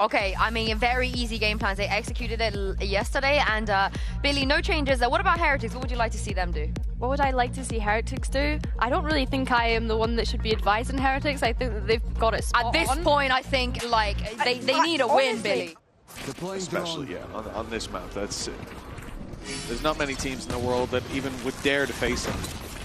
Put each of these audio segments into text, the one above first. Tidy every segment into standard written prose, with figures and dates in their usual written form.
Okay, I mean, very easy game plans. They executed it yesterday, and Billy, no changes. What about Heretics? What would you like to see them do? What would I like to see Heretics do? I don't really think I am the one that should be advising Heretics. I think that they've got it spot on. At this point, I think like they need a win, Billy. Especially, yeah, on this map. That's it. There's not many teams in the world that even would dare to face them.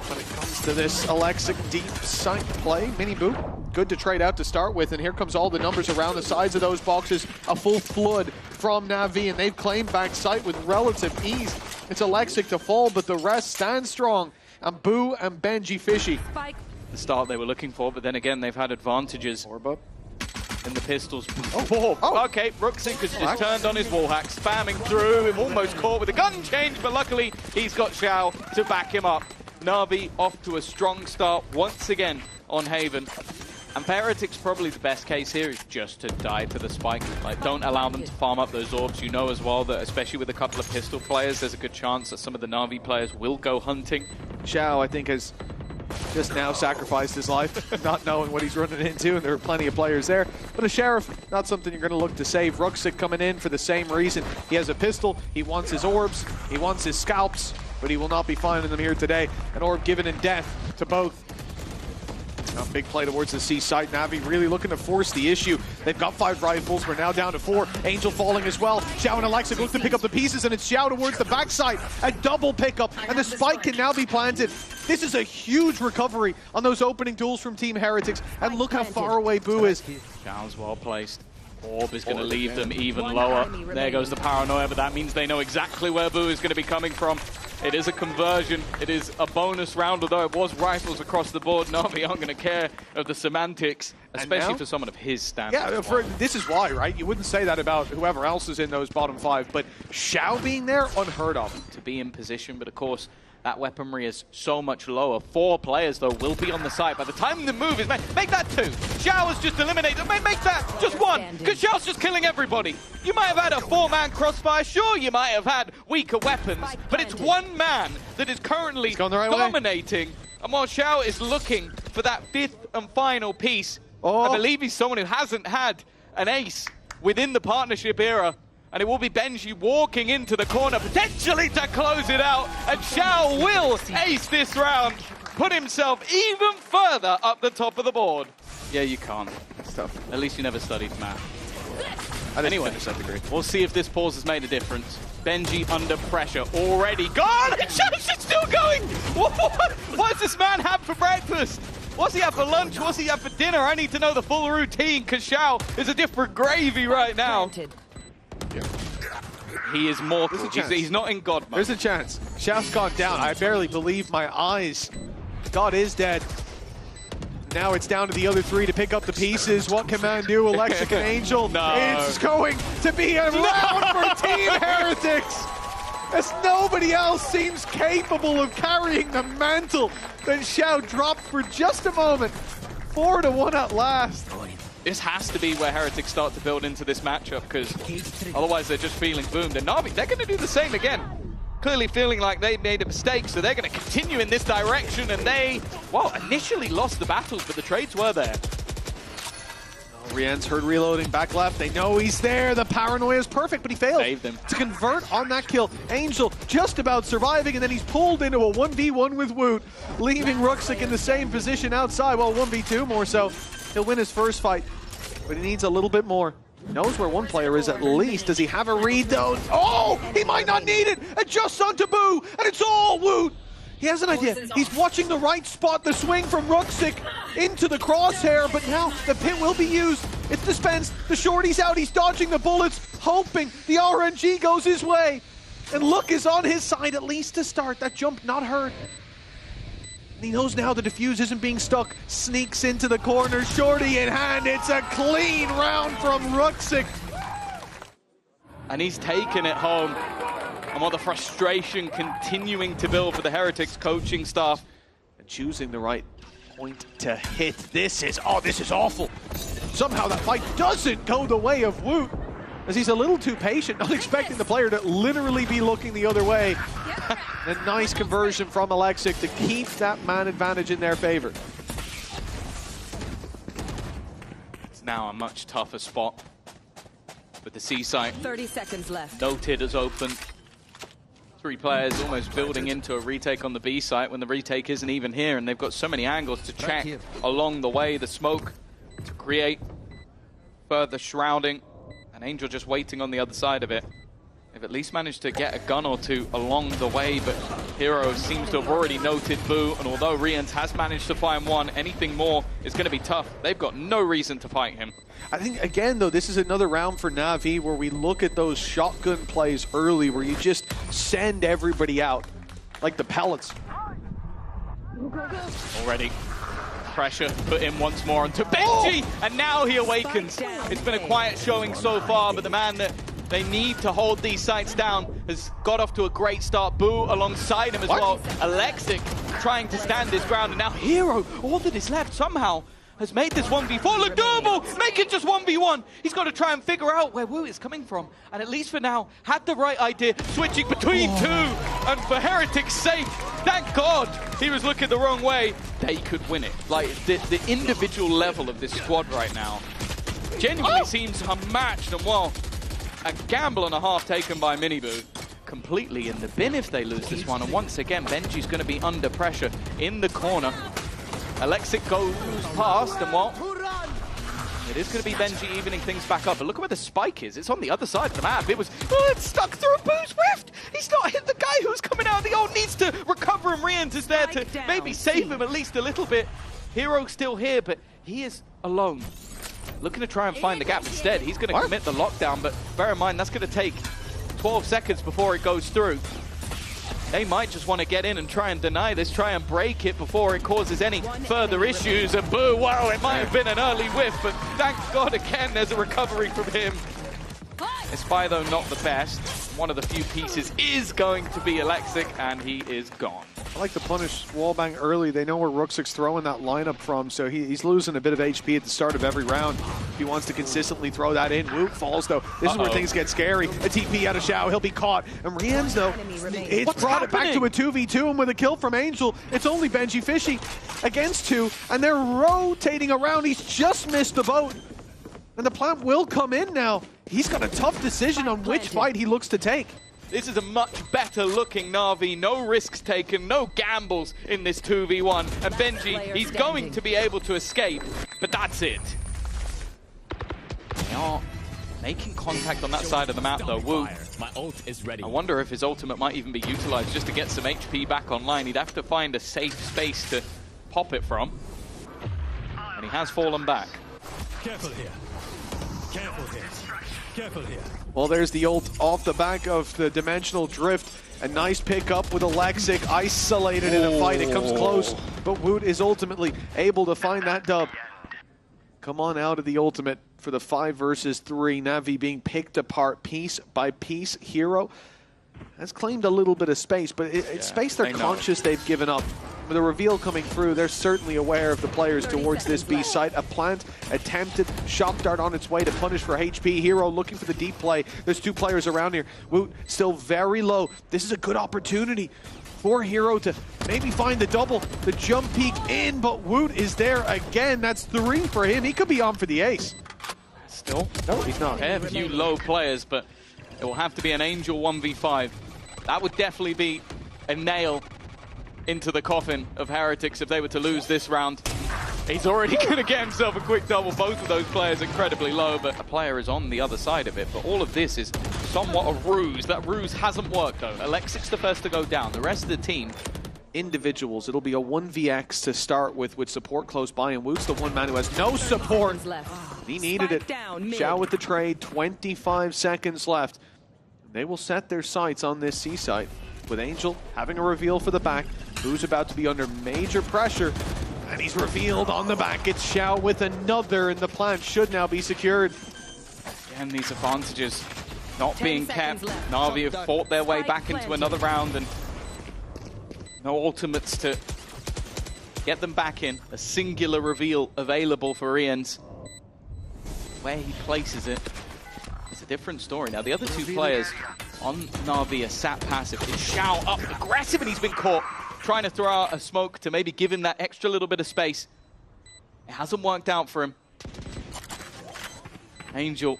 When it comes to this Alexic deep sight play, Mini Boo, good to trade out to start with, and here comes all the numbers around the sides of those boxes. A full flood from NAVI, and they've claimed back sight with relative ease. It's Alexic to fall, but the rest stand strong. And Boo and Benji Fishy. The start they were looking for, but then again, they've had advantages. Orb up. In the pistols. Oh. Okay, Rooksik has just turned on his wallhack, spamming through him, almost caught with a gun change, but luckily he's got Xiao to back him up. NAVI off to a strong start once again on Haven. And for Heretics, probably the best case here is just to die to the spike. Like, don't allow them to farm up those orbs. You know as well that, especially with a couple of pistol players, there's a good chance that some of the NAVI players will go hunting. Xiao, I think, has just now sacrificed his life, not knowing what he's running into, and there are plenty of players there. But a Sheriff, not something you're going to look to save. Rooksik coming in for the same reason. He has a pistol, he wants his orbs, he wants his scalps, but he will not be finding them here today. An orb given in death to both. Now, big play towards the C site. NAVI really looking to force the issue. They've got 5 rifles. We're now down to 4. Angel falling as well. Xiao and Alexic look to pick up the pieces, and it's Xiao towards the backside. A double pickup, and the spike can now be planted. This is a huge recovery on those opening duels from Team Heretics, and look how far away Boo is. Xiao's well placed. Orb is going to leave them even lower. There goes the paranoia, but that means they know exactly where Boo is going to be coming from. It is a conversion. It is a bonus round, although it was rifles across the board. NAVI aren't going to care of the semantics, especially for someone of his standards. Yeah, this is why, right? You wouldn't say that about whoever else is in those bottom 5, but Xiao being there, unheard of. To be in position, but of course, that weaponry is so much lower. 4 players, though, will be on the site. By the time the move is made, make that 2. Xiao has just eliminated. Make that just 1, because Xiao's just killing everybody. You might have had a 4-man crossfire. Sure, you might have had weaker weapons, but it's 1 man that is currently dominating. And while Xiao is looking for that 5th and final piece, I believe he's someone who hasn't had an ace within the partnership era. And it will be Benji walking into the corner, potentially to close it out. And Xiao will ace this round, put himself even further up the top of the board. Yeah, you can't. It's tough. At least you never studied math. Anyway, we'll see if this pause has made a difference. Benji under pressure, already gone! Xiao's just still going! What does this man have for breakfast? What's he have for lunch? What's he have for dinner? I need to know the full routine, because Xiao is a different gravy right now. Yeah. He is mortal. He's not in God mode. There's a chance. Xiao's gone down. I barely believe my eyes. God is dead. Now it's down to the other 3 to pick up the pieces. What can man do? Alexic and Angel. No. It's going to be a round for Team Heretics, as nobody else seems capable of carrying the mantle. Then Xiao dropped for just a moment. 4-1 at last. This has to be where Heretics start to build into this matchup, because otherwise they're just feeling boomed. And NAVI, they're going to do the same again. Clearly feeling like they made a mistake, so they're going to continue in this direction. And they, well, initially lost the battles, but the trades were there. Rien's heard reloading back left. They know he's there. The paranoia is perfect, but he failed to convert on that kill. Angel just about surviving, and then he's pulled into a 1v1 with Woot, leaving Rooksik in the same position outside. Well, 1v2 more so. He'll win his first fight, but he needs a little bit more. He knows where one player is at least. Does he have a read, though? Oh, he might not need it. Adjusts onto Boo, and it's all Woot. He has an idea. He's watching the right spot, the swing from Rooksik into the crosshair, but now the pit will be used. It's dispensed. The shorty's out. He's dodging the bullets, hoping the RNG goes his way. And Look is on his side, at least to start. That jump not hurt. And he knows now the defuse isn't being stuck. Sneaks into the corner, shorty in hand. It's a clean round from Rooksik. And he's taken it home. And while the frustration continuing to build for the Heretics coaching staff. And choosing the right point to hit. This is awful. Somehow that fight doesn't go the way of Woot, as he's a little too patient, not expecting the player to literally be looking the other way. A nice conversion from Alexic to keep that man advantage in their favor. It's now a much tougher spot with the C site. 30 seconds left. Noted as open. 3 players almost building into a retake on the B site when the retake isn't even here, and they've got so many angles to check along the way. The smoke to create further shrouding, and Angel just waiting on the other side of it. They've at least managed to get a gun or two along the way, but Hero seems to have already noted Boo, and although Rians has managed to find one, anything more is going to be tough. They've got no reason to fight him. I think, again, though, this is another round for Navi where we look at those shotgun plays early where you just send everybody out like the pellets. Already. Pressure put in once more onto Benji, and now he awakens. It's been a quiet showing so far, but the man that they need to hold these sites down has got off to a great start. Boo alongside him as well. Alexic trying to stand his ground, and now Hero, all that is left somehow, has made this 1v4 look doable. Make it just 1v1. He's got to try and figure out where Wu is coming from, and at least for now, had the right idea, switching between two. And for Heretic's sake, thank God he was looking the wrong way. They could win it. Like, the individual level of this squad right now genuinely seems unmatched, and well, a gamble and a half taken by Miniboo. Completely in the bin if they lose this one, and once again, Benji's going to be under pressure in the corner. Alexic goes past, and well, it is going to be Benji evening things back up. But look at where the spike is. It's on the other side of the map. It's stuck through a Boo's rift. He's not hit the guy who's coming out of the ult. Needs to recover, and Rians is there to maybe save him at least a little bit. Hero's still here, but he is alone. Looking to try and find the gap instead. He's going to commit the lockdown, but bear in mind, that's going to take 12 seconds before it goes through. They might just want to get in and try and deny this, try and break it before it causes any further issues. And Boo, well, it might have been an early whiff, but thank God again there's a recovery from him. Espy, though, not the best. One of the few pieces is going to be Alexic, and he is gone. I like to punish Wallbang early. They know where Ruxic's throwing that lineup from, so he's losing a bit of HP at the start of every round. If he wants to consistently throw that in. Woot falls, though. This is where things get scary. A TP out of Xiao. He'll be caught. And Rians, though, it's brought it back to a 2v2, and with a kill from Angel, it's only Benji Fishy against 2, and they're rotating around. He's just missed the boat. And the plant will come in now. He's got a tough decision on which fight he looks to take. This is a much better looking Na'Vi. No risks taken, no gambles in this 2v1. And Benji, he's going to be able to escape, but that's it. They are making contact on that side of the map, though. Wu, my ult is ready. I wonder if his ultimate might even be utilized just to get some HP back online. He'd have to find a safe space to pop it from. And he has fallen back. Careful here. Careful here. Careful here. Well, there's the ult off the back of the dimensional drift. A nice pickup with Alexic, isolated in a fight. It comes close, but Woot is ultimately able to find that dub. Come on out of the ultimate for the 5 versus 3. Navi being picked apart piece by piece. Hero has claimed a little bit of space, but it's space they're conscious they've given up. With a reveal coming through, they're certainly aware of the players towards this B site. A plant attempted, shock dart on its way to punish for HP. Hero looking for the deep play. There's 2 players around here. Woot still very low. This is a good opportunity for Hero to maybe find the double, the jump peek in, but Woot is there again. That's 3 for him. He could be on for the ace. Still? No, he's not. A few low players, but it will have to be an Angel 1v5. That would definitely be a nail into the coffin of Heretics if they were to lose this round. He's already going to get himself a quick double. Both of those players incredibly low, but a player is on the other side of it. But all of this is somewhat a ruse. That ruse hasn't worked, though. Alexic's the first to go down. The rest of the team, individuals. It'll be a 1vx to start with support close by, and Woot's the one man who has no support. He needed it. Xiao with the trade, 25 seconds left. They will set their sights on this C site, with Angel having a reveal for the back. Who's about to be under major pressure, and he's revealed on the back. It's Xiao with another, and the plant should now be secured. And these advantages not being kept. Na'Vi have fought their way back into another round, and no ultimates to get them back in. A singular reveal available for Rians. Where he places it is a different story. Now, the other 2 players on Na'Vi are sat passive. It's Xiao up aggressive, and he's been caught trying to throw out a smoke to maybe give him that extra little bit of space. It hasn't worked out for him. Angel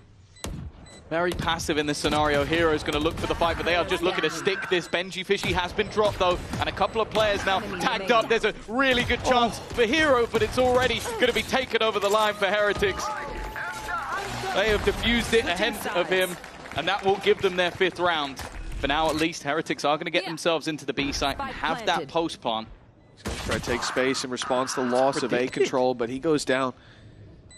Very passive in this scenario. Hero's going to look for the fight, but they are just looking to stick this. Benji Fishy has been dropped, though, and a couple of players now tagged up. There's a really good chance for Hero, but it's already going to be taken over the line for Heretics. They have defused it ahead of him, and that will give them their 5th round. For now, at least, Heretics are going to get themselves into the B site and have that post plan. He's going to try to take space in response to the loss of A control, but he goes down.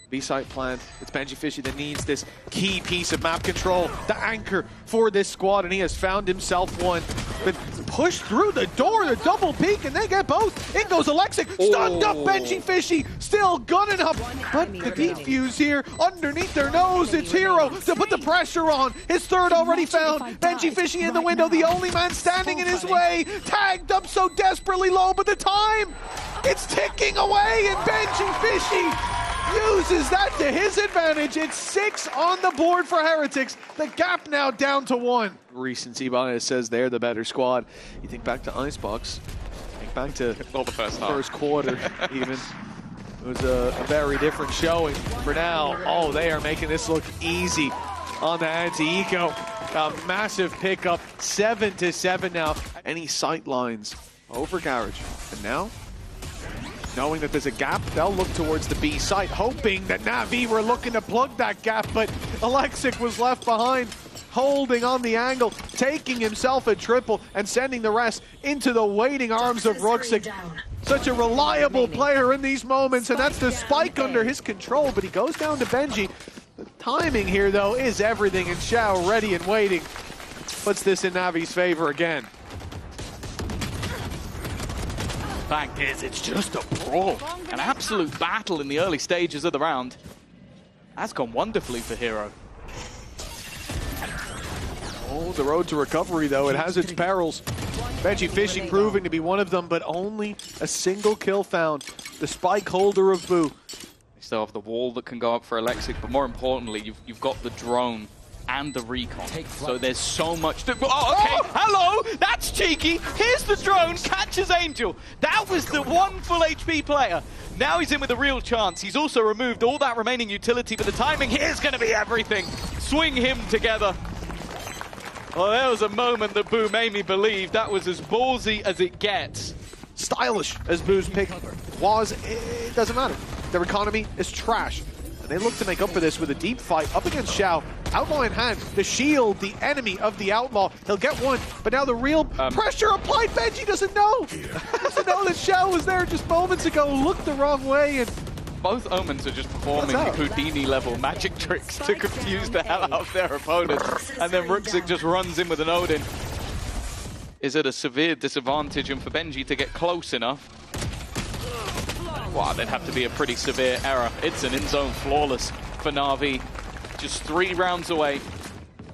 B-site plant. It's Benji Fishy that needs this key piece of map control, the anchor for this squad, and he has found himself one. But pushed through the door, the double peek, and they get both. In goes Alexic, stunned up Benji Fishy, still gunning up. But the defuse here, underneath their nose, it's Hero to put the pressure on. His 3rd already found. Benji Fishy in the window, the only man standing in his way. Tagged up so desperately low, but the time, it's ticking away, and Benji Fishy uses that to his advantage. It's 6 on the board for Heretics. The gap now down to 1. Recency bias says they're the better squad. You think back to Icebox, think back to the first quarter even. It was a very different showing. For now, they are making this look easy on the anti-eco. A massive pickup, 7-7 now. Any sight lines over Garage. And now, knowing that there's a gap, they'll look towards the B site, hoping that NAVI were looking to plug that gap, but Alexic was left behind, holding on the angle, taking himself a triple, and sending the rest into the waiting arms of Ruxic. Such a reliable player in these moments, and that's the spike under his control, but he goes down to Benji. The timing here, though, is everything, and Xiao ready and waiting. Puts this in Navi's favor again. Fact is, it's just a brawl, an absolute battle in the early stages of the round. That's gone wonderfully for Hero. Oh, the road to recovery, though, it has its perils. Benji Fishy proving to be one of them, but only a single kill found. The spike holder of Boo. You still have the wall that can go up for Alexic, but more importantly, you've got the drone and the recon. So there's so much to... Oh, okay. Hello! That's cheeky. Here's the drone, catches Angel. That was the one full HP player. Now he's in with a real chance. He's also removed all that remaining utility, but the timing here's going to be everything. Swing him together. Well, there was a moment that Boo made me believe that was as ballsy as it gets. Stylish as Boo's pick was, it doesn't matter. Their economy is trash. And they look to make up for this with a deep fight up against Xiao. Outlaw in hand, the shield, the enemy of the Outlaw. He'll get one, but now the real pressure applied. Benji doesn't know. Doesn't know that Xiao was there just moments ago, looked the wrong way, and both Omens are just performing Houdini-level magic tricks to confuse the hell out of their opponents. And then Ruxic just runs in with an Odin. Is it a severe disadvantage and for Benji to get close enough? Wow, that'd have to be a pretty severe error. It's an in-zone flawless for NAVI. Just 3 rounds away.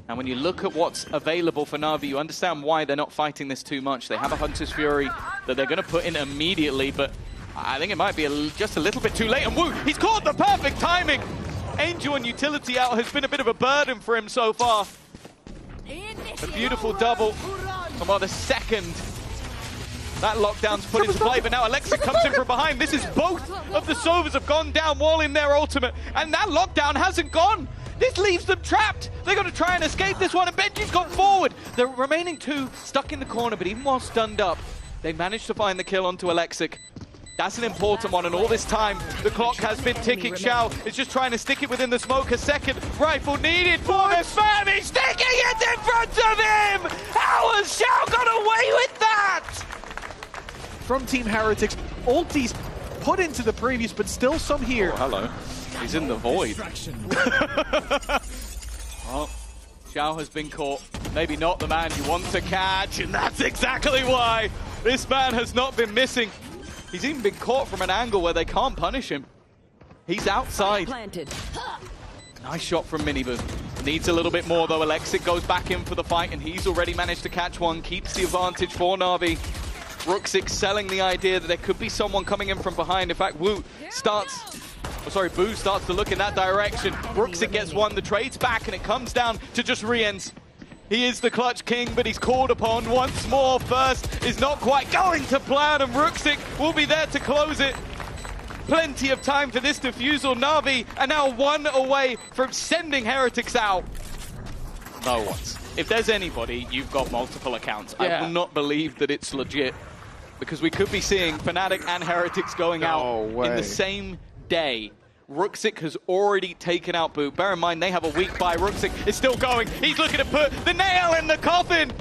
And when you look at what's available for NAVI, you understand why they're not fighting this too much. They have a Hunter's Fury that they're going to put in immediately, but I think it might be just a little bit too late. And woo, he's caught the perfect timing. Angel and utility out has been a bit of a burden for him so far. A beautiful double. And well, the second that lockdown's put into play, but now Alexic comes in from behind. This is both of the Sovas have gone down while in their ultimate, and that lockdown hasn't gone. This leaves them trapped. They're going to try and escape this one, and Benji's gone forward. The remaining 2 stuck in the corner, but even while stunned up, they managed to find the kill onto Alexic. That's an important one, and all this time, the clock has been ticking. Xiao is just trying to stick it within the smoke. A second rifle needed for the Spam. He's sticking it in front of him! How has Xiao got away with that? From Team Heretics, ultis put into the previous, but still some here. Oh, hello. He's in the void. Oh, Xiao has been caught. Maybe not the man you want to catch, and that's exactly why this man has not been missing. He's even been caught from an angle where they can't punish him. He's outside. Nice shot from Miniboo. Needs a little bit more though. Alexic goes back in for the fight, and he's already managed to catch one. Keeps the advantage for NAVI. Ruxic selling the idea that there could be someone coming in from behind. In fact, Boo starts to look in that direction. Ruxic gets one, the trade's back, and it comes down to just re-ends. He is the clutch king, but he's called upon once more. First is not quite going to plan, and Ruxic will be there to close it. Plenty of time for this defusal. NAVI are now 1 away from sending Heretics out. No one's. If there's anybody, you've got multiple accounts. I will not believe that it's legit, because we could be seeing Fnatic and Heretics going out in the same day. Ruxic has already taken out Boot. Bear in mind, they have a weak buy. Ruxic is still going. He's looking to put the nail in the coffin.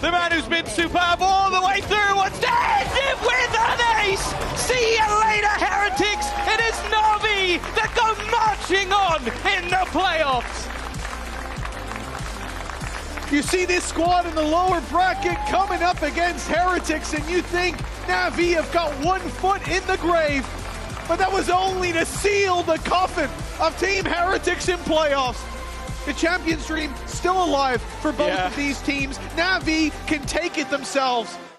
The man who's been superb all the way through wants to end it with an ace. See you later, Heretics. It is NAVI that go marching on in the playoffs. You see this squad in the lower bracket coming up against Heretics, and you think NAVI have got 1 foot in the grave. But that was only to seal the coffin of Team Heretics in playoffs. The Champions dream still alive for both of these teams. NAVI can take it themselves.